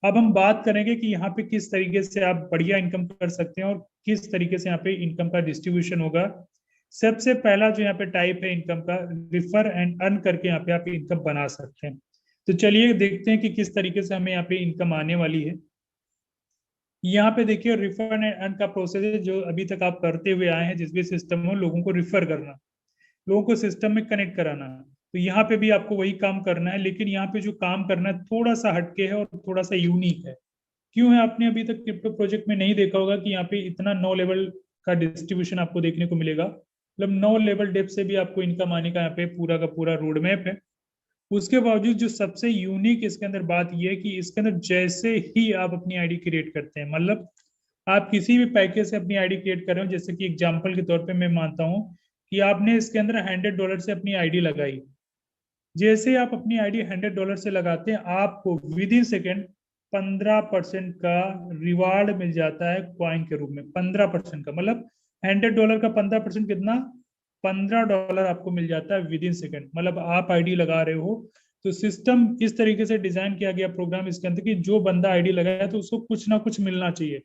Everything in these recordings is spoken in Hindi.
अब हम बात करेंगे कि यहाँ पे किस तरीके से आप बढ़िया इनकम कर सकते हैं और किस तरीके से यहाँ पे इनकम का डिस्ट्रीब्यूशन होगा। सबसे पहला जो यहाँ पे टाइप है इनकम का, रिफर एंड अर्न करके यहाँ पे आप इनकम बना सकते हैं। तो चलिए देखते हैं कि किस तरीके से हमें यहाँ पे इनकम आने वाली है। यहाँ पे देखिए रिफर एंड अर्न का प्रोसेस है जो अभी तक आप करते हुए आए हैं, जिस भी सिस्टम में लोगों को रिफर करना, लोगों को सिस्टम में कनेक्ट कराना। तो यहाँ पे भी आपको वही काम करना है, लेकिन यहाँ पे जो काम करना है थोड़ा सा हटके है और थोड़ा सा यूनिक है। क्यों है, आपने अभी तक क्रिप्टो प्रोजेक्ट में नहीं देखा होगा कि यहाँ पे इतना 9 लेवल का डिस्ट्रीब्यूशन आपको देखने को मिलेगा। मतलब 9 लेवल डेप्थ से भी आपको इनकम आने का यहाँ पे पूरा का पूरा रोड मैप है। उसके बावजूद जो सबसे यूनिक इसके अंदर बात यह है कि इसके अंदर जैसे ही आप अपनी आईडी क्रिएट करते हैं, मतलब आप किसी भी पैकेज से अपनी आईडी क्रिएट कर रहे हो, जैसे कि एग्जांपल के तौर पे मैं मानता हूं कि आपने इसके अंदर $100 से अपनी आईडी लगाई। जैसे आप अपनी आईडी $100 से लगाते हैं, आपको विद इन सेकेंड 15% का रिवार्ड मिल जाता है कॉइन के रूप में। 15% का मतलब $100 का 15% कितना, $15 आपको मिल जाता है विद इन सेकेंड। मतलब आप आईडी लगा रहे हो तो सिस्टम इस तरीके से डिजाइन किया गया प्रोग्राम इसके अंदर कि जो बंदा आईडी लगाया तो उसको कुछ ना कुछ मिलना चाहिए।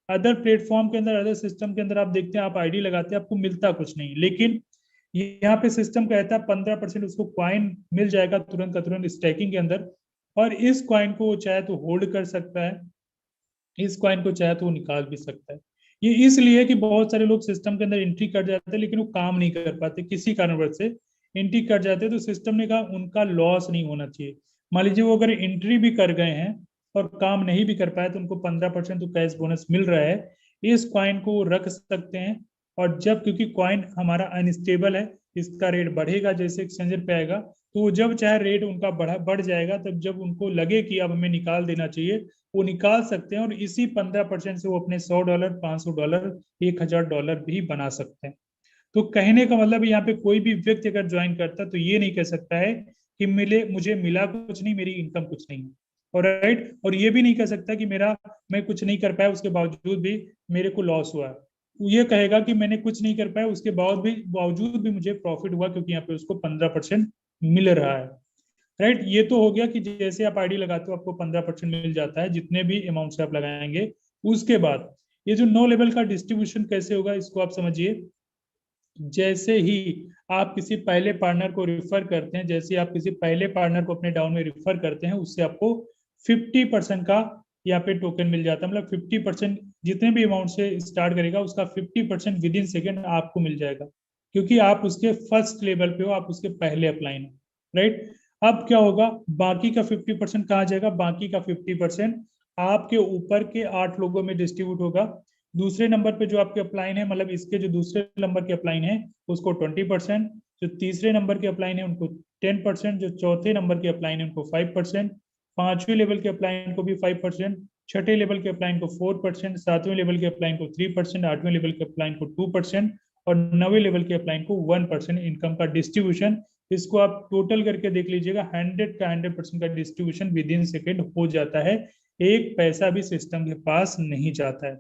अदर प्लेटफॉर्म के अंदर, अदर सिस्टम के अंदर आप देखते हैं आप आईडी लगाते हैं आपको मिलता कुछ नहीं, लेकिन यहाँ पे सिस्टम कहता है 15% उसको क्वाइन मिल जाएगा तुरंत का तुरंत स्टैकिंग के अंदर। और इस क्वाइन को वो चाहे तो होल्ड कर सकता है, इस क्वाइन को चाहे तो वो निकाल भी सकता है। ये इसलिए कि बहुत सारे लोग सिस्टम के अंदर एंट्री कर जाते हैं लेकिन वो काम नहीं कर पाते किसी कारणवश से। एंट्री कर जाते हैं तो सिस्टम ने कहा उनका लॉस नहीं होना चाहिए। मान लीजिए वो अगर एंट्री भी कर गए हैं और काम नहीं भी कर पाए तो उनको 15% तो कैश बोनस मिल रहा है। इस क्वाइन को वो रख सकते हैं। और जब, क्योंकि क्वाइन हमारा अनस्टेबल है, इसका रेट बढ़ेगा जैसे एक्सचेंजर पे आएगा, तो वो जब चाहे रेट उनका बढ़ जाएगा, तब जब उनको लगे कि अब हमें निकाल देना चाहिए वो निकाल सकते हैं। और इसी 15% से वो अपने $100, $500, $1000 भी बना सकते हैं। तो कहने का मतलब यहाँ पे कोई भी व्यक्ति अगर ज्वाइन करता है तो ये नहीं कह सकता है कि मिले मुझे मिला कुछ नहीं, मेरी इनकम कुछ नहीं है। और राइट, और ये भी नहीं कह सकता कि मेरा मैं कुछ नहीं कर पाया उसके बावजूद भी मेरे को लॉस हुआ। ये कहेगा कि मैंने कुछ नहीं कर पाया उसके बावजूद भी मुझे प्रॉफिट हुआ, क्योंकि यहाँ पे उसको 15% मिल रहा है। राइट, ये तो हो गया कि जैसे आप आईडी लगाते हो आपको 15% मिल जाता है जितने भी अमाउंट से आप लगाएंगे। उसके बाद ये जो 9 लेवल का डिस्ट्रीब्यूशन कैसे होगा इसको आप समझिए। जैसे ही आप किसी पहले पार्टनर को रिफर करते हैं, जैसे आप किसी पहले पार्टनर को अपने डाउन में रिफर करते हैं, उससे आपको 50% का यहाँ पे टोकन मिल जाता है। मतलब 50% जितने भी अमाउंट से स्टार्ट करेगा उसका 50% विद इन सेकेंड आपको मिल जाएगा, क्योंकि आप उसके फर्स्ट लेवल पे हो, आप उसके पहले अप्लाई हो। राइट, अब क्या होगा, बाकी का 50% कहाँ जाएगा, बाकी का 50% आपके ऊपर के 8 लोगों में डिस्ट्रीब्यूट होगा। दूसरे नंबर पे जो आपके अपलाइन है, मतलब इसके जो दूसरे नंबर के अपलाइन है उसको 20%, जो तीसरे नंबर के अपलाइन है उनको 10%, जो चौथे नंबर के अपलाइन है उनको 5%, पांचवें लेवल के अपलाइन को भी 5%, छठे लेवल के अपलाइन को 4%, सातवें लेवल के अपलाइन को 3%, आठवें लेवल के अपलाइन को 2% और नवे लेवल के अपलाइन को 1% इनकम का डिस्ट्रीब्यूशन। इसको आप टोटल करके देख लीजिएगा, 100% का डिस्ट्रीब्यूशन विद इन सेकेंड हो जाता है। एक पैसा भी सिस्टम के पास नहीं जाता है।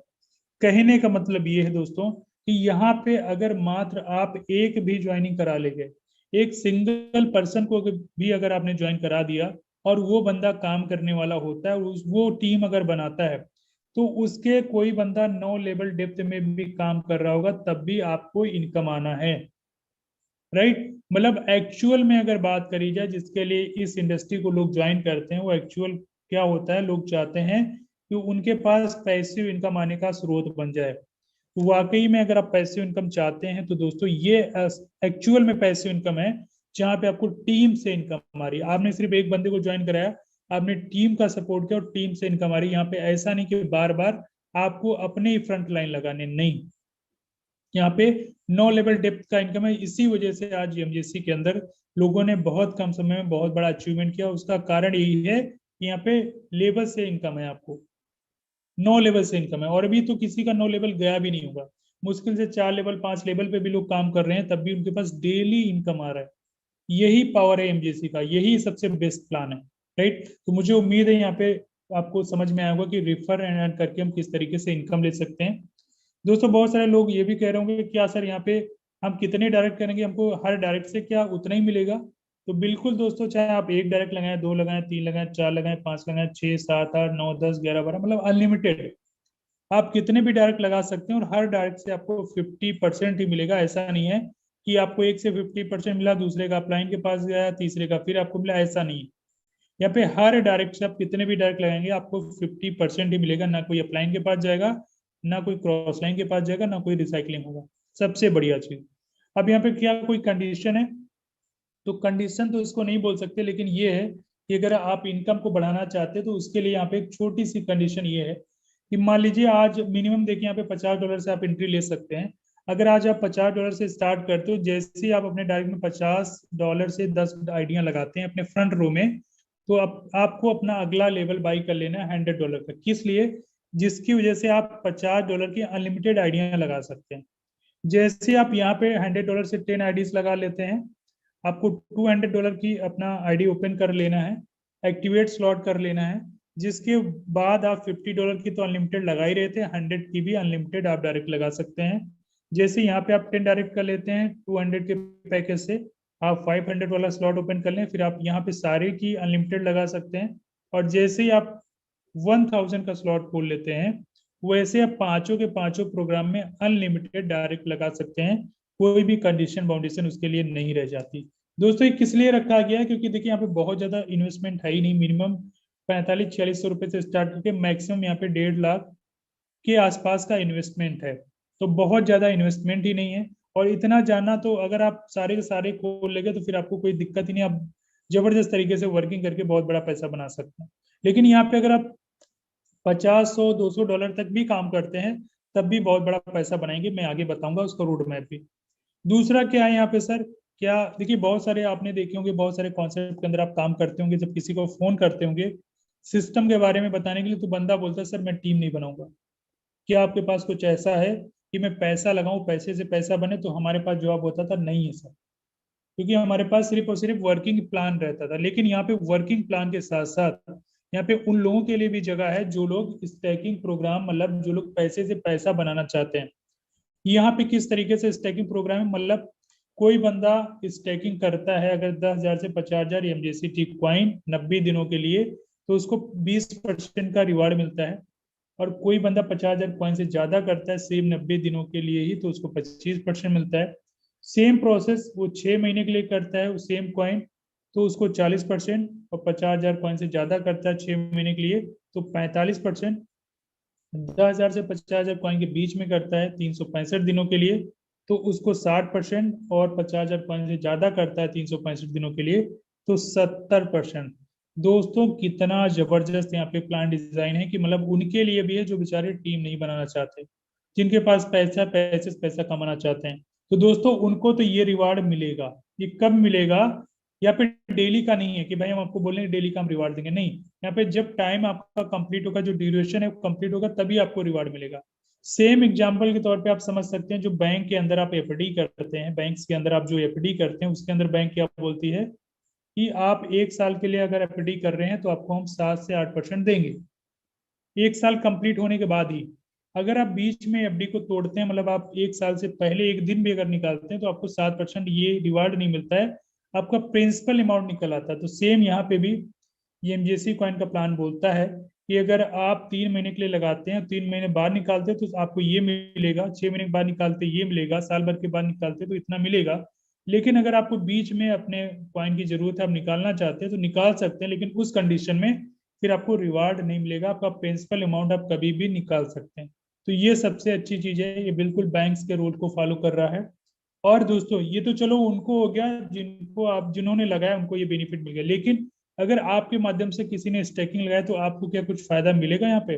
कहने का मतलब ये है दोस्तों कि यहाँ पे अगर मात्र आप एक भी ज्वाइनिंग करा लेंगे, एक सिंगल पर्सन को भी अगर आपने ज्वाइन करा दिया और वो बंदा काम करने वाला होता है, वो टीम अगर बनाता है, तो उसके कोई बंदा 9 लेवल डेप्थ में भी काम कर रहा होगा तब भी आपको इनकम आना है। राइट, मतलब एक्चुअल में अगर बात करी जाए जिसके लिए इस इंडस्ट्री को लोग ज्वाइन करते हैं, वो एक्चुअल क्या होता है, लोग चाहते हैं कि उनके पास पैसिव इनकम आने का स्रोत बन जाए। तो वाकई में अगर आप पैसिव इनकम चाहते हैं तो दोस्तों ये एक्चुअल में पैसिव इनकम है, जहां पे आपको टीम से इनकम आ रही है। आपने सिर्फ एक बंदे को ज्वाइन कराया, आपने टीम का सपोर्ट किया और टीम से इनकम आ रही है। यहाँ पे ऐसा नहीं कि बार बार आपको अपने ही फ्रंट लाइन लगाने, नहीं, यहाँ पे 9 लेवल डेप्थ का इनकम है। इसी वजह से आज एमजीसी के अंदर लोगों ने बहुत कम समय में बहुत बड़ा अचीवमेंट किया। उसका कारण यही है कि यहाँ पे लेवल से इनकम है, आपको 9 लेवल से इनकम है। और अभी तो किसी का 9 लेवल गया भी नहीं होगा, मुश्किल से 4 लेवल 5 लेवल पे भी लोग काम कर रहे हैं तब भी उनके पास डेली इनकम आ रहा है। यही पावर है एमजीसी का, यही सबसे बेस्ट प्लान है। राइट, तो मुझे उम्मीद है यहाँ पे आपको समझ में आया होगा कि रिफर एंड अर्न करके हम किस तरीके से इनकम ले सकते हैं। दोस्तों बहुत सारे लोग ये भी कह रहे होंगे कि क्या सर यहाँ पे हम कितने डायरेक्ट करेंगे, हमको हर डायरेक्ट से क्या उतना ही मिलेगा। तो बिल्कुल दोस्तों, चाहे आप एक डायरेक्ट लगाएं, दो लगाएं, तीन लगाएं, चार लगाएं, पांच लगाएं, 6, 7, 8, 9, 10, 11, 12, मतलब अनलिमिटेड आप कितने भी डायरेक्ट लगा सकते हैं। और हर डायरेक्ट से आपको 50% ही मिलेगा। ऐसा नहीं है कि आपको एक से 50% मिला, दूसरे का अपलाइन के पास गया, तीसरे का फिर आपको मिला, ऐसा नहीं है। यहाँ पे हर डायरेक्ट से आप कितने भी डायरेक्ट लगाएंगे आपको 50% ही मिलेगा। ना कोई अपलाइन के पास जाएगा, ना कोई क्रॉस लाइन के पास जाएगा, ना कोई रिसाइकलिंग होगा। सबसे बढ़िया चीज। अब यहाँ पे क्या कोई कंडीशन है? तो कंडीशन तो इसको नहीं बोल सकते, लेकिन ये है कि अगर आप इनकम को बढ़ाना चाहते हैं तो उसके लिए यहाँ पे एक छोटी सी कंडीशन ये है कि मान लीजिए आज मिनिमम देखिए, यहाँ पे $50 से आप एंट्री ले सकते हैं। अगर आज आप $50 से स्टार्ट करते हो, जैसे ही आप अपने डायरेक्ट में $50 से 10 आइडिया लगाते हैं अपने फ्रंट रो में, तो आपको अपना अगला लेवल बाई कर लेना है $100 का। किस लिए? जिसकी वजह से आप $50 की अनलिमिटेड आइडिया लगा सकते हैं। जैसे आप यहाँ पे $100 से 10 आईडीज लगा लेते हैं, आपको $200 की अपना आईडी ओपन कर लेना है, एक्टिवेट स्लॉट कर लेना है। जिसके बाद आप $50 की तो अनलिमिटेड लगा ही रहे थे, 100 की भी अनलिमिटेड आप डायरेक्ट लगा सकते हैं। जैसे यहाँ पे आप 10 डायरेक्ट कर लेते हैं 200 के पैकेज से, आप 500 वाला स्लॉट ओपन कर लें, फिर आप यहाँ पे सारे की अनलिमिटेड लगा सकते हैं। और जैसे ही आप 1000 का स्लॉट खोल लेते हैं, वैसे आप पांचों के पांचों प्रोग्राम में अनलिमिटेड डायरेक्ट लगा सकते हैं। कोई भी कंडीशन बाउंडेशन उसके लिए नहीं रह जाती। दोस्तों, ये किस लिए रखा गया है? क्योंकि देखिए यहाँ पे बहुत ज्यादा इन्वेस्टमेंट है ही नहीं। मिनिमम 45-46 सौ रुपए से स्टार्ट करके मैक्सिमम यहाँ पे 1.5 लाख के आसपास का इन्वेस्टमेंट है। तो बहुत ज्यादा इन्वेस्टमेंट ही नहीं है। और इतना जाना तो अगर आप सारे के सारे खोल लेंगे तो फिर आपको कोई दिक्कत ही नहीं, आप जबरदस्त तरीके से वर्किंग करके बहुत बड़ा पैसा बना सकते हैं। लेकिन यहाँ पे अगर आप 50, 100, 200 डॉलर तक भी काम करते हैं, तब भी बहुत बड़ा पैसा बनाएंगे। मैं आगे बताऊंगा उसका रोड मैप भी। दूसरा क्या है यहाँ पे सर? क्या देखिए, बहुत सारे आपने देखे होंगे, बहुत सारे कॉन्सेप्ट के अंदर आप काम करते होंगे। जब किसी को फोन करते होंगे सिस्टम के बारे में बताने के लिए, तो बंदा बोलता है सर मैं टीम नहीं बनाऊंगा। क्या आपके पास कुछ ऐसा है कि मैं पैसा लगाऊं, पैसे से पैसा बने? तो हमारे पास जवाब होता था नहीं है सर, क्योंकि हमारे पास सिर्फ और सिर्फ वर्किंग प्लान रहता था। लेकिन यहाँ पे वर्किंग प्लान के साथ साथ यहाँ पे उन लोगों के लिए भी जगह है जो लोग स्टैकिंग प्रोग्राम, मतलब जो लोग पैसे से पैसा बनाना चाहते हैं। यहाँ पे किस तरीके से स्टैकिंग प्रोग्राम है? मतलब कोई बंदा स्टैकिंग करता है अगर 10,000 से 50,000 एमजेसी टी क्वाइन 90 दिनों के लिए, तो उसको 20% का रिवार्ड मिलता है। और कोई बंदा 50,000 कॉइन से ज्यादा करता है सेम 90 दिनों के लिए ही, तो उसको 25% मिलता है। सेम प्रोसेस वो 6 महीने के लिए करता है वो सेम कॉइन, तो उसको 40%। और 50,000 कॉइन से ज्यादा करता है 6 महीने के लिए, तो 45%। 10,000 से 50,000 कॉइन के बीच में करता है 365 दिनों के लिए, तो उसको 60%। और 50,000 कॉइन से ज्यादा करता है 365 दिनों के लिए, तो 70%। दोस्तों, कितना जबरदस्त यहाँ पे प्लान डिजाइन है कि मतलब उनके लिए भी है जो बेचारे टीम नहीं बनाना चाहते, जिनके पास पैसा, पैसे से पैसा कमाना चाहते हैं। तो दोस्तों, उनको तो ये रिवार्ड मिलेगा। ये कब मिलेगा? यहाँ पे डेली का नहीं है कि भाई हम आपको बोलेंगे डेली का हम रिवार्ड देंगे, नहीं। यहाँ पे जब टाइम आपका कंप्लीट होगा, जो ड्यूरेशन है वो कंप्लीट होगा, तभी आपको रिवार्ड मिलेगा। सेम एग्जांपल के तौर पे आप समझ सकते हैं, जो बैंक के अंदर आप एफडी करते हैं, बैंक्स के अंदर आप जो एफडी करते हैं, उसके अंदर बैंक क्या बोलती है कि आप 1 साल के लिए अगर एफडी कर रहे हैं तो आपको हम 7 से 8% देंगे, 1 साल कंप्लीट होने के बाद ही। अगर आप बीच में एफडी को तोड़ते हैं, मतलब आप 1 साल से पहले एक दिन भी अगर निकालते हैं, तो आपको 7% ये रिवार्ड नहीं मिलता है, आपका प्रिंसिपल अमाउंट निकल आता है। तो सेम यहाँ पे भी ये एमजेसी कॉइन का प्लान बोलता है कि अगर आप 3 महीने के लिए लगाते हैं, 3 महीने बाद निकालते हैं तो आपको ये मिलेगा, 6 महीने के बाद निकालते ये मिलेगा, साल भर के बाद निकालते तो इतना मिलेगा। लेकिन अगर आपको बीच में अपने कॉइन की जरूरत है, आप निकालना चाहते हैं तो निकाल सकते हैं, लेकिन उस कंडीशन में फिर आपको रिवार्ड नहीं मिलेगा, आपका प्रिंसिपल अमाउंट आप कभी भी निकाल सकते हैं। तो ये सबसे अच्छी चीज है, ये बिल्कुल बैंक्स के रूल को फॉलो कर रहा है। और दोस्तों, ये तो चलो उनको हो गया जिनको आप जिन्होंने लगाया उनको ये बेनिफिट मिल गया। लेकिन अगर आपके माध्यम से किसी ने स्टैकिंग लगाया तो आपको क्या कुछ फायदा मिलेगा यहाँ पे?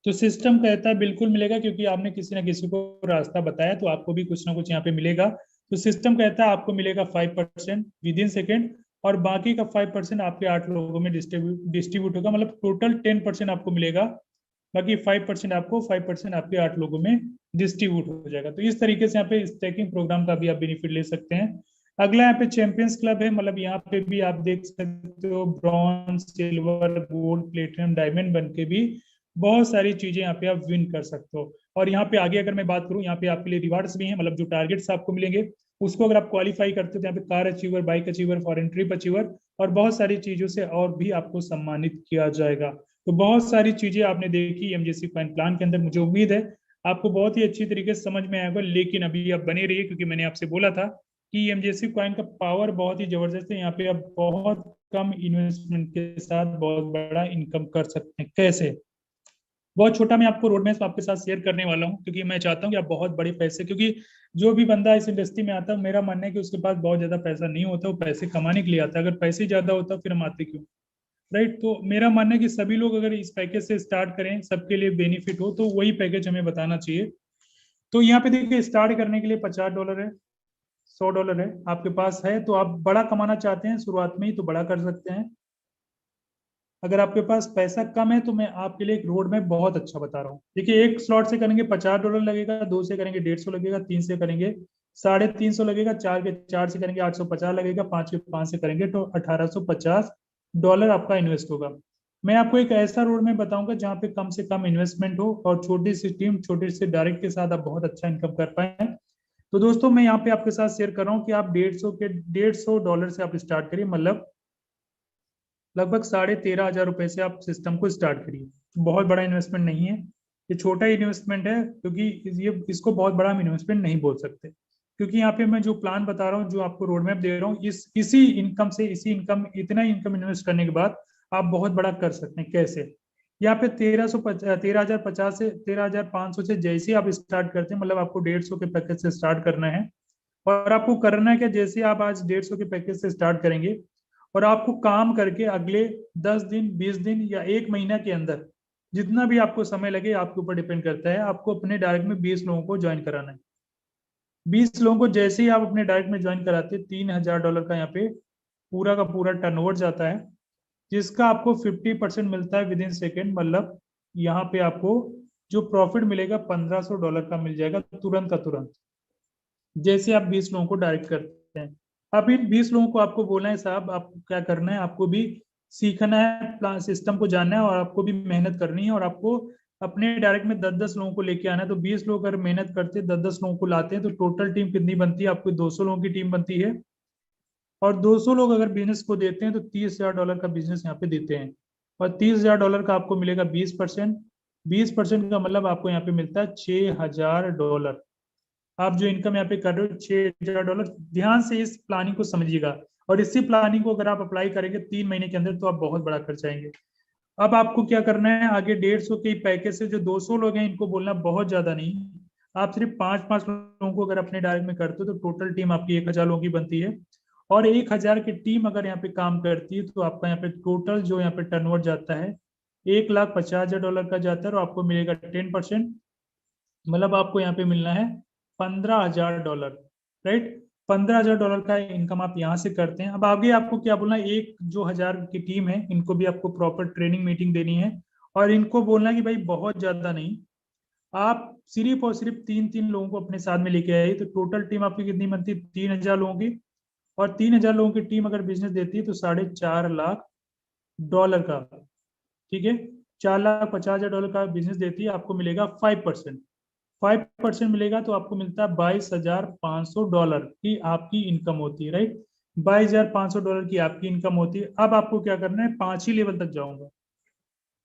तो सिस्टम कहता है बिल्कुल मिलेगा, क्योंकि आपने किसी ना किसी को रास्ता बताया, तो आपको भी कुछ ना कुछ यहाँ पे मिलेगा। तो सिस्टम कहता है आपको मिलेगा 5% विद इन सेकेंड, और बाकी का 5% आपके 8 लोगों में डिस्ट्रीब्यूट होगा, मतलब टोटल 10% आपको मिलेगा। बाकी 5% आपको, 5% आपके 8 लोगों में डिस्ट्रीब्यूट हो जाएगा। तो इस तरीके से यहाँ पे स्टैकिंग प्रोग्राम का भी आप बेनिफिट ले सकते हैं। अगला यहाँ पे चैंपियंस क्लब है, मतलब यहाँ पे भी आप देख सकते हो bronze, silver, gold, platinum, diamond बन के भी बहुत सारी चीजें यहाँ पे आप विन कर सकते हो। और यहाँ पे आगे अगर मैं बात करूँ, यहाँ पे आपके लिए रिवार्ड्स भी हैं, मतलब जो टारगेट्स आपको मिलेंगे उसको अगर आप क्वालिफाई करते हो तो यहाँ पे car achiever, bike achiever, foreign trip achiever और बहुत सारी चीजों से और भी आपको सम्मानित किया जाएगा। तो बहुत सारी चीजें आपने देखी एमजेसी कॉइन प्लान के अंदर। मुझे उम्मीद है आपको बहुत ही अच्छी तरीके से समझ में आएगा, लेकिन अभी आप बने रहिए क्योंकि मैंने आपसे बोला था कि एमजेसी कॉइन का पावर बहुत ही जबरदस्त है। यहाँ पे आप बहुत कम इन्वेस्टमेंट के साथ बहुत बड़ा इनकम कर सकते हैं। कैसे? बहुत छोटा मैं आपको रोड मैप आपके साथ शेयर करने वाला हूँ, क्योंकि मैं चाहता हूँ कि आप बहुत बड़े पैसे, क्योंकि जो भी बंदा इस इंडस्ट्री में आता है मेरा मानना है कि उसके पास बहुत ज्यादा पैसा नहीं होता, वो पैसे कमाने के लिए आता है। अगर पैसे ज्यादा होता फिर हम आते क्यों? राइट। तो मेरा मानना है कि सभी लोग अगर इस पैकेज से स्टार्ट करें, सबके लिए बेनिफिट हो, तो वही पैकेज हमें बताना चाहिए। तो यहाँ पे देखिए स्टार्ट करने के लिए $50 है, $100 है, आपके पास है तो आप बड़ा कमाना चाहते हैं शुरुआत में ही तो बड़ा कर सकते हैं। अगर आपके पास पैसा कम है तो मैं आपके लिए एक रोड मैप बहुत अच्छा बता रहा हूँ। देखिए एक स्लॉट से करेंगे $50 लगेगा, दो से करेंगे 150 लगेगा, तीन से करेंगे 350 लगेगा, चार से करेंगे 850 लगेगा, पांच से करेंगे तो $1850 आपका इन्वेस्ट होगा। मैं आपको एक ऐसा रोड मैप बताऊंगा जहाँ पे कम से कम इन्वेस्टमेंट हो और छोटी सी टीम, छोटे से डायरेक्ट के साथ आप बहुत अच्छा इनकम कर पाए। तो दोस्तों मैं यहाँ पे आपके साथ शेयर कर रहा हूँ कि आप $150 से आप स्टार्ट करिए, मतलब लगभग $13,500 से आप सिस्टम को स्टार्ट करिए। बहुत बड़ा इन्वेस्टमेंट नहीं है, ये छोटा इन्वेस्टमेंट है, क्योंकि ये इसको बहुत बड़ा हम इन्वेस्टमेंट नहीं बोल सकते। क्योंकि यहाँ पे मैं जो प्लान बता रहा हूँ, जो आपको रोड मैप दे रहा हूँ, इसी इनकम इतना इनकम इन्वेस्ट करने के बाद आप बहुत बड़ा कर सकते हैं। कैसे? यहाँ पे 13,050 से 13,500 से जैसे आप स्टार्ट करते हैं, मतलब आपको 150 के पैकेज से स्टार्ट करना है। और आपको करना है क्या, जैसे आप आज 150 के पैकेज से स्टार्ट करेंगे और आपको काम करके अगले 10 दिन, 20 दिन या एक महीना के अंदर जितना भी आपको समय लगे, आपके ऊपर डिपेंड करता है, आपको अपने डायरेक्ट में 20 लोगों को ज्वाइन कराना है। 20 लोगों को जैसे ही आप अपने डायरेक्ट में ज्वाइन कराते हैं, $3,000 का यहाँ पे पूरा का पूरा टर्नओवर जाता है, जिसका आपको 50% मिलता है विद इन सेकेंड। मतलब यहाँ पे आपको जो प्रॉफिट मिलेगा $1,500 का मिल जाएगा तुरंत का तुरंत, जैसे आप 20 लोगों को डायरेक्ट करते हैं। अब इन 20 लोगों को आपको बोलना है साहब आपको क्या करना है, आपको भी सीखना है, प्लान सिस्टम को जानना है और आपको भी मेहनत करनी है और आपको अपने डायरेक्ट में 10-10 लोगों को लेके आना है। तो 20 लोग अगर मेहनत करते हैं, 10-10 लोगों को लाते हैं, तो टोटल टीम कितनी बनती है? आपको 200 लोगों की टीम बनती है। और 200 लोग अगर बिजनेस को देते हैं तो $30,000 का बिजनेस यहाँ पे देते हैं। और $30,000 का आपको मिलेगा 20%। 20% का मतलब आपको यहाँ पे मिलता है $6,000। आप जो इनकम यहाँ पे कर रहे हो $6,000। ध्यान से इस प्लानिंग को समझिएगा, और इसी प्लानिंग को अगर आप अप्लाई करेंगे 3 महीने के अंदर तो आप बहुत बड़ा कर जाएंगे। अब आपको क्या करना है आगे, 150 के पैकेज से जो 200 लोग हैं इनको बोलना बहुत ज्यादा नहीं, आप सिर्फ 5-5 लोगों को अगर अपने डायरेक्ट में करते हो तो टोटल टीम आपकी 1,000 लोगों की बनती है। और 1,000 की टीम अगर यहाँ पे काम करती है तो आपका यहाँ पे टोटल जो यहाँ पे टर्नओवर जाता है $1,50,000 का जाता है, और आपको मिलेगा 10%। मतलब आपको यहाँ पे मिलना है $15,000। राइट। $15,000 का इनकम आप यहाँ से करते हैं। अब आगे आपको क्या बोलना है, एक जो 1,000 की टीम है इनको भी आपको प्रॉपर ट्रेनिंग मीटिंग देनी है, और इनको बोलना है कि भाई बहुत ज्यादा नहीं, आप सिर्फ और सिर्फ 3-3 लोगों को अपने साथ में लेके आइए। तो टोटल टीम आपकी कितनी बनती है? 3,000 लोगों की। और 3,000 लोगों की टीम अगर बिजनेस देती है तो $4.5 लाख का, ठीक है, $4,50,000 का बिजनेस देती है, आपको मिलेगा 5%। 5% मिलेगा तो आपको मिलता है $22,500 की आपकी इनकम होती है। राइट। $22,500 की आपकी इनकम होती है। अब आपको क्या करना है, 5 ही लेवल तक जाऊंगा।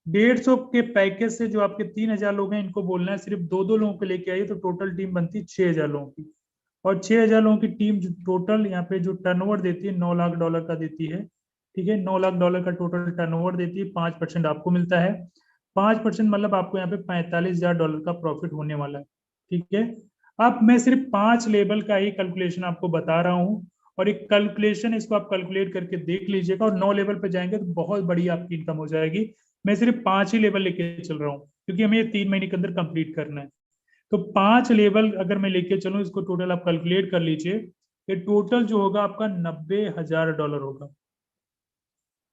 150 के पैकेज से जो आपके 3,000 लोग हैं इनको बोलना है सिर्फ 2-2 लोगों को लेके आइए, तो टोटल टीम बनती है 6,000 लोगों की। और 6,000 लोगों की टीम जो टोटल यहाँ पे जो टर्नओवर देती है $9 लाख का देती है। ठीक है, $9 लाख का टोटल टर्नओवर देती है, 5% आपको मिलता है। 5% मतलब आपको यहाँ पे $45,000 का प्रॉफिट होने वाला है। ठीक है। अब मैं सिर्फ 5 लेवल का ही कैलकुलेशन आपको बता रहा हूँ, और एक कैलकुलेशन इसको आप कैलकुलेट करके देख लीजिएगा, और 9 लेवल पे जाएंगे तो बहुत बड़ी आपकी इनकम हो जाएगी। मैं सिर्फ 5 ही लेवल लेके चल रहा हूँ क्योंकि हमें ये 3 महीने के अंदर कंप्लीट करना है। तो 5 लेवल अगर मैं लेके चलूँ, इसको टोटल आप कैलकुलेट कर लीजिए, ये टोटल जो होगा आपका $90,000 होगा।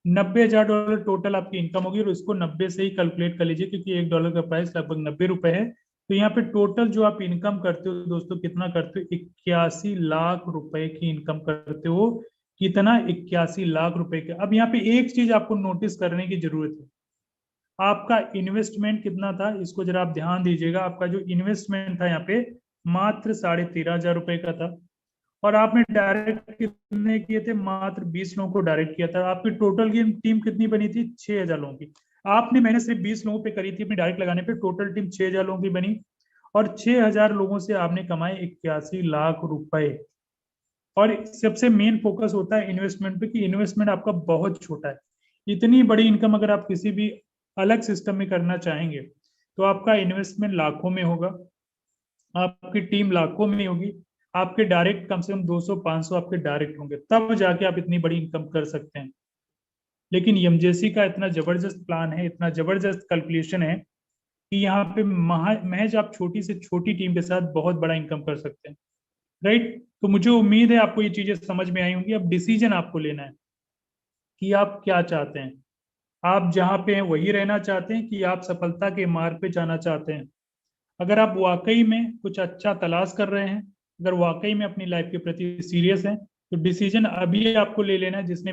$90,000 टोटल आपकी इनकम होगी, और इसको 90 से ही कैलकुलेट कर लीजिए क्योंकि $1 का प्राइस लगभग ₹90 है। तो यहाँ पे टोटल जो आप इनकम करते हो दोस्तों, कितना करते हो? ₹81 लाख की इनकम करते हो। कितना? ₹81 लाख के। अब यहाँ पे एक चीज आपको नोटिस करने की जरूरत है, आपका इन्वेस्टमेंट कितना था इसको जरा आप ध्यान दीजिएगा। आपका जो इन्वेस्टमेंट था यहाँ पे मात्र ₹13,500 का था, और आपने डायरेक्ट कितने किए थे? मात्र 20 लोगों को डायरेक्ट किया था। आपकी टोटल टीम कितनी बनी थी? 6,000 लोगों की। आपने मेहनत सिर्फ 20 लोगों पे करी थी अपनी डायरेक्ट लगाने पे, टोटल टीम 6,000 लोगों की बनी, और 6,000 लोगों से आपने कमाए 81 लाख रुपए। और सबसे मेन फोकस होता है इन्वेस्टमेंट पे, कि इन्वेस्टमेंट आपका बहुत छोटा है। इतनी बड़ी इनकम अगर आप किसी भी अलग सिस्टम में करना चाहेंगे तो आपका इन्वेस्टमेंट लाखों में होगा, आपकी टीम लाखों में होगी, आपके डायरेक्ट कम से कम 200-500 आपके डायरेक्ट होंगे, तब जाके आप इतनी बड़ी इनकम कर सकते हैं। लेकिन एमजेसी का इतना जबरदस्त प्लान है, इतना जबरदस्त कैलकुलेशन है कि यहाँ पे महज आप छोटी से छोटी टीम के साथ बहुत बड़ा इनकम कर सकते हैं। राइट? तो मुझे उम्मीद है आपको ये चीजें समझ में आई होंगी। अब डिसीजन आपको लेना है कि आप क्या चाहते हैं। आप जहाँ पे हैं वही रहना चाहते हैं कि आप सफलता के मार्ग पे जाना चाहते हैं? अगर आप वाकई में कुछ अच्छा तलाश कर रहे हैं, अगर वाकई में अपनी लाइफ के प्रति सीरियस हैं, तो डिसीजन अभी आपको ले लेना है जिसने